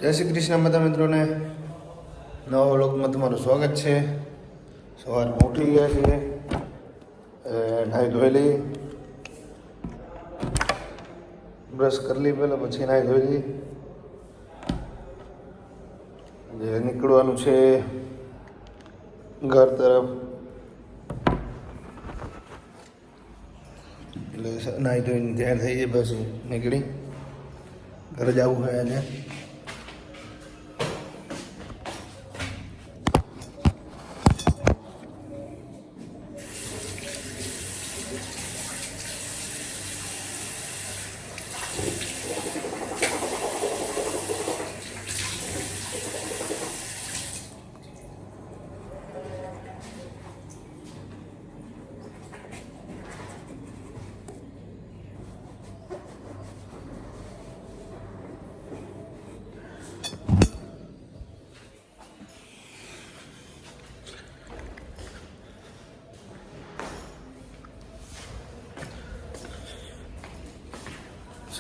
જય શ્રી કૃષ્ણ બધા મિત્રોને નવા વ્લોગમાં તમારું સ્વાગત છે. સવારમાં ઉઠી ગયા છીએ, નાહી ધોઈ લઈ, બ્રશ કરી લઈ પહેલાં, પછી નાહી ધોઈ લઈ. જે નીકળવાનું છે ઘર તરફ, એટલે નાહી ધોઈને તૈયાર થઈ જાય, બસ નીકળી ઘરે જવું હોય આજે.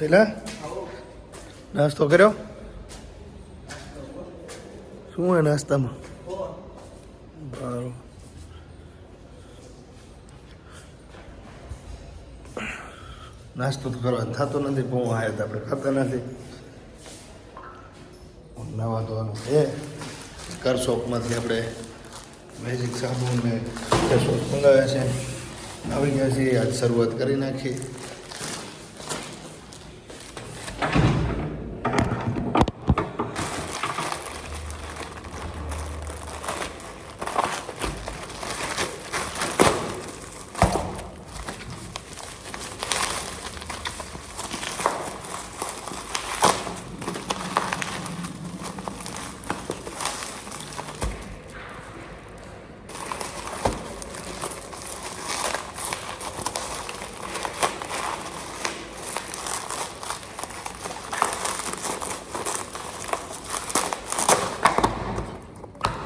શૈલા, નાસ્તો કર્યો? શું હોય નાસ્તામાં? નાસ્તો તો કરવા થતો નથી, પણ હું આવ્યા હતા આપણે ખાતા નથી. નવા ધોવાનું છે, કર શોપમાંથી આપણે મેજિક સાબુ ને ફેસ વોશ મંગાવ્યા છે. આવી ગયા છીએ, આજ શરૂઆત કરી નાખી.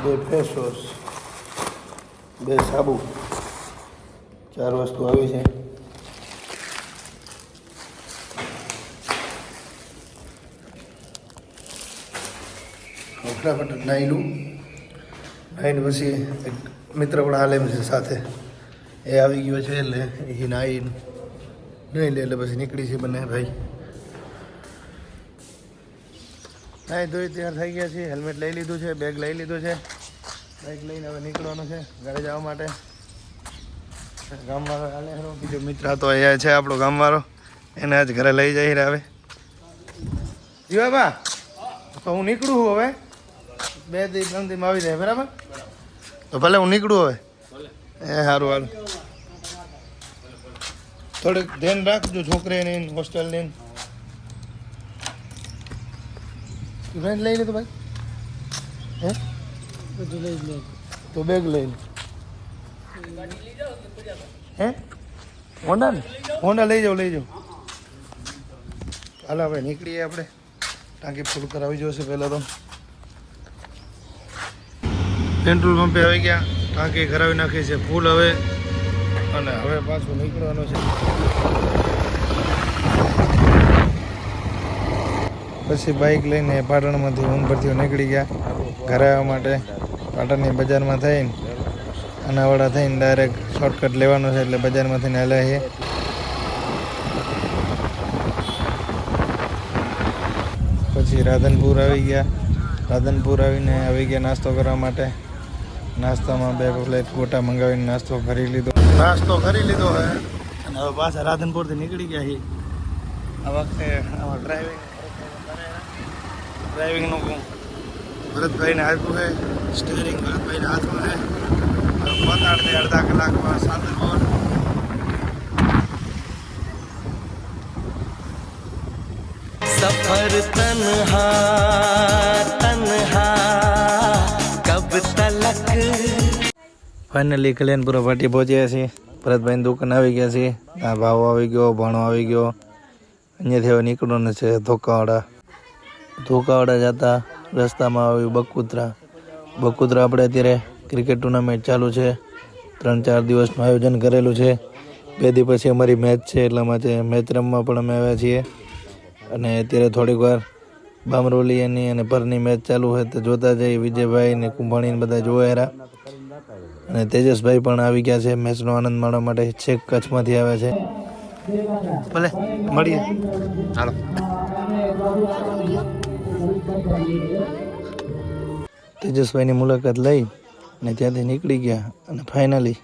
બે ફેસ વોશ, બે સાબુ, 4 વસ્તુ આવી છે. ફટાફટ નાહી લઉં. નાહીને પછી એક મિત્ર પણ હાલે છે સાથે, એ આવી ગયો છે, એટલે એ નાહીને નહીં લે એટલે પછી નીકળી છે બંને ભાઈ. નાહી ધોઈ તૈયાર થઈ ગયા છીએ, હેલ્મેટ લઈ લીધું છે, બેગ લઈ લીધું છે, બાઇક લઈને હવે નીકળવાનું છે ઘરે જવા માટે. ગામવાળો હાલે ખરો, બીજો મિત્ર હતો અહીંયા છે આપણો ગામવાળો, એને આજ ઘરે લઈ જઈ રહ્યા. હવે જીવા બા, તો હું નીકળું છું હવે, 2 દી 3 દીમાં આવી જાય, બરાબર? તો ભલે હું નીકળું હવે. એ સારું, હારું. થોડુંક ધ્યાન રાખજો છોકરીની, હોસ્ટેલની. રેન્ટ લઈ લે તો ભાઈ, હે બધું લઈ લે તો બેગ લઈ લે. હે હોન્ડા ને, હોન્ડા લઈ જાઓ. હાલો હવે નીકળીએ આપણે, ટાંકી ફૂલ કરાવી જોશે પહેલાં તો. પેટ્રોલ પંપે આવી ગયા, ટાંકી કરાવી નાખી છે ફૂલ હવે, અને હવે પાછું નીકળવાનું છે. પછી બાઇક લઈને પાટણમાંથી ઊનપરથી નીકળી ગયા ઘરે આવવા માટે. પાટણની બજારમાં થઈને અનાવાડા થઈને ડાયરેક્ટ શોર્ટકટ લેવાનું છે, એટલે બજારમાંથી હાલ્યા છીએ. પછી રાધનપુર આવી ગયા. રાધનપુર આવીને આવી ગયા નાસ્તો કરવા માટે. નાસ્તામાં 2 પ્લેટ ગોટા મંગાવીને નાસ્તો કરી લીધો હવે, અને હવે પાછા રાધનપુરથી નીકળી ગયા છીએ. આ વખતે આમાં ડ્રાઇવિંગનું ભરતભાઈને હાથું છે, સ્ટીયરિંગ ભરતભાઈને હાથમાં છે. પહોંચાડશે અડધા કલાકમાં સાંતરપુર. सफर तन्हा कब तलक. ફાઇનલી કલ્યાણપુરા પાટી પહોંચ્યા છીએ. ભરતભાઈની દુકાન આવી ગયા છે. ત્યાં ભાવ આવી ગયો, ભાણો આવી ગયો. અહીંયાથી હવે નીકળવાનું છે ધોકાવાડા જતા રસ્તામાં આવ્યું બકુત્રા. આપણે અત્યારે ક્રિકેટ ટુર્નામેન્ટ ચાલુ છે, 3-4 દિવસનું આયોજન કરેલું છે. 2 દી પછી અમારી મેચ છે, એટલા માટે મેચ રમવા પણ અમે આવ્યા છીએ. અને અત્યારે થોડીક વાર બામરોલીયાની અને પરની મેચ ચાલુ હોય તો જોતા જઈએ. વિજયભાઈ ને કુંભાણી ને બધા જોયા અને તેજસભાઈ પણ આવી ગયા છે મેચનો આનંદ માણવા માટે. છેક કચ્છમાંથી આવ્યા છે. ભલે મળીએ, હાલો. તેજસભાઈની મુલાકાત લઈ અને ત્યાંથી નીકળી ગયા અને ફાઇનલી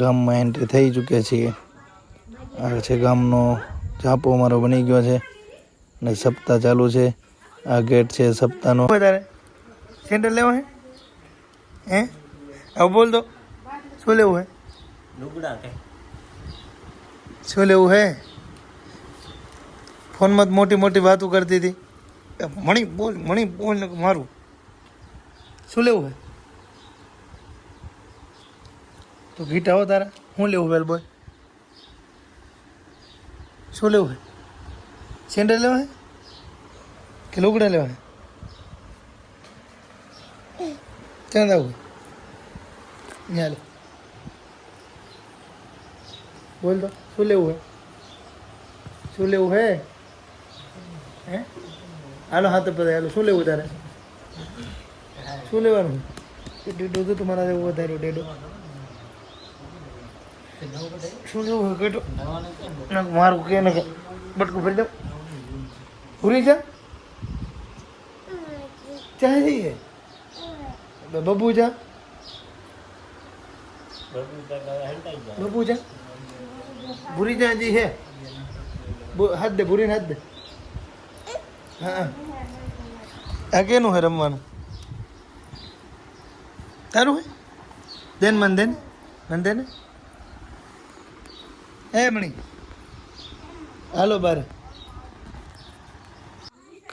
ગામમાં એન્ટ્રી થઈ ચૂક્યા છીએ. આ છે ગામનો ઝાપો અમારો બની ગયો છે અને સપ્તાહ ચાલુ છે. આ ગેટ છે સપ્તાહનો. વધારે સેન્ટર લેવો હે? હવે બોલ દો, શું લેવું હે? શું લેવું હે? ફોનમાં મોટી મોટી વાતો કરતી હતી. મણી બોલ ને મારું. શું લેવું હે? તો ગીટ આવો તારા. શું લેવું વેલ બોય? શું લેવું હે? સેન્ડલ લેવા હે કે લુગડા લેવા હે? ક્યાં આવું? અહીંયા લે. બોલ તો શું લેવું હે? શું લેવું હે? હે હાલો હાથ બધા હાલો. શું લેવું તારે? શું લેવાનું? ડેડો તો તમારા જેવું વધાર્યો ડેડો. શું લેવું હોય કેટો? મારું કે ને બટકું ભરી દઉં. ભૂરી જા ચાહે જઈએ બબુ જા. બબુ જા ભૂરી જા જી હે. હાથ દે ભૂરીને હાથ દે. હા આ કેનું હે રમવાનું? તારું હે? દેન મન દેન મન દેને. હે મણી હાલો બાર.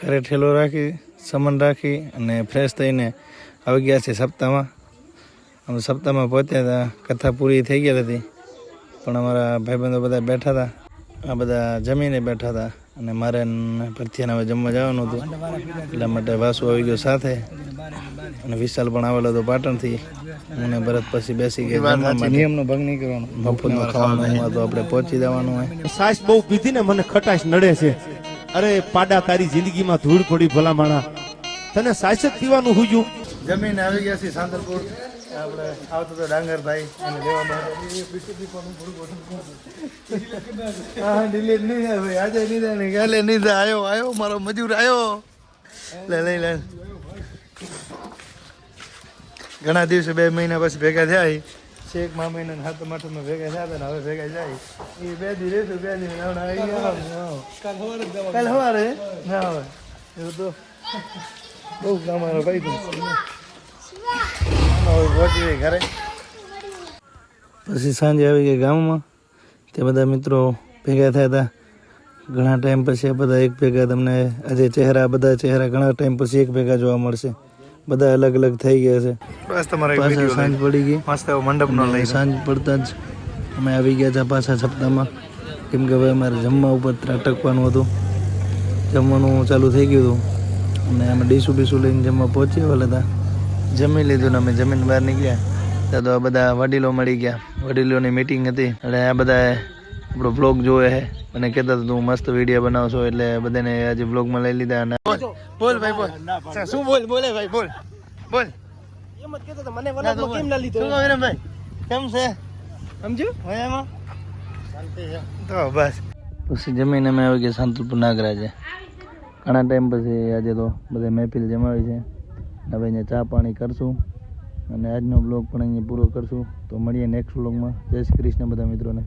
ઘરે ઠેલો રાખી સામાન રાખી અને ફ્રેશ થઈને આવી ગયા છે સપ્તાહમાં. અમે સપ્તાહમાં પહોંચ્યા હતા. કથા પૂરી થઈ ગઈ હતી પણ અમારા ભાઈબંધો બધા બેઠા હતા. આ બધા જમીને બેઠા હતા અને મારે પરથિયાને હવે જમવા જવાનું હતું એટલા માટે વાસુ આવી ગયો સાથે અને વિશાલ પણ આવેલો હતો પાટણથી. અને ભરત પછી બેસી ગયા. નિયમનો ભંગ નહીં કરવાનો. મફતમાં ખાવાનું હોય તો આપણે પહોંચી જવાનું હોય. સાસ બહુ પીધી ને મને ખટાશ નડે છે. અરે પાડા તારી જિંદગીમાં ધૂળ પડી ભલા માણા. તને સાસ જ પીવાનું હુજ્યું. જમીન આવી ગયા છે સાંતલપુર. આપણે આવતો તો ડાંગરભાઈ અને લેવા માટે. હા ડિલીટ નહીં થાય ભાઈ. આજે નહીં થાય ને કાલે નહીં થાય. આવ્યો મારો મજૂર આવ્યો. લે ઘણા દિવસે 2 મહિના પછી ભેગા થયા. છેક મામા હાથ માઠમાં ભેગા થયા હતા ને હવે ભેગા જાય. એ 2 દી રહેશું 2 દી કાલ સવારે ના હવે એવું તો બહુ કામ આવે ભાઈ. પહોંચી ઘરે પછી સાંજે આવી ગયા ગામમાં. તે બધા મિત્રો ભેગા થયા હતા ઘણા ટાઈમ પછી. બધા એક ભેગા તમને આજે બધા ચહેરા ઘણા ટાઈમ પછી એક ભેગા જોવા મળશે. બધા અલગ અલગ થઈ ગયા છે. પાછા સાંજ પડી ગઈ. સાંજ પડતા જ અમે આવી ગયા હતા પાછા સપ્તાહમાં. કેમ કે હવે અમારે જમવા ઉપર અટકવાનું હતું. જમવાનું ચાલુ થઈ ગયું હતું અને અમે ડીશું બીસું લઈને જમવા પહોંચ્યા હતા. જમી લીધું ને અમે જમીન બહાર નીકળ્યા ત્યાં તો આ બધા વડીલો મળી ગયા. વડીલોની મીટિંગ હતી એટલે આ બધા આપણો બ્લોગ જોવે છે અને કહેતા હતા તું મસ્ત વિડીયો બનાવશો એટલે બધાને આજે બ્લોગમાં લઈ લીધા. અને બોલ ભાઈ બોલ. શું બોલે ભાઈ બોલ બોલ. એમ જ કહેતો તો મને વલાદમાં કેમ ના લીધો? શું કહો ભાઈ કેમ છે સમજ્યો? હવે એમાં તો બસ પછી જમીને અમે આવી ગયા સાંતલપુર નાગરાજે. ઘણા ટાઈમ પછી આજે તો બધા મહેફિલ જમાવી છે. હવે અહીંયા ચા પાણી કરશું અને આજનો બ્લોગ પણ અહીંયા પૂરો કરશું. તો મળીએ નેક્સ્ટ બ્લોગમાં. જય શ્રી કૃષ્ણ બધા મિત્રોને.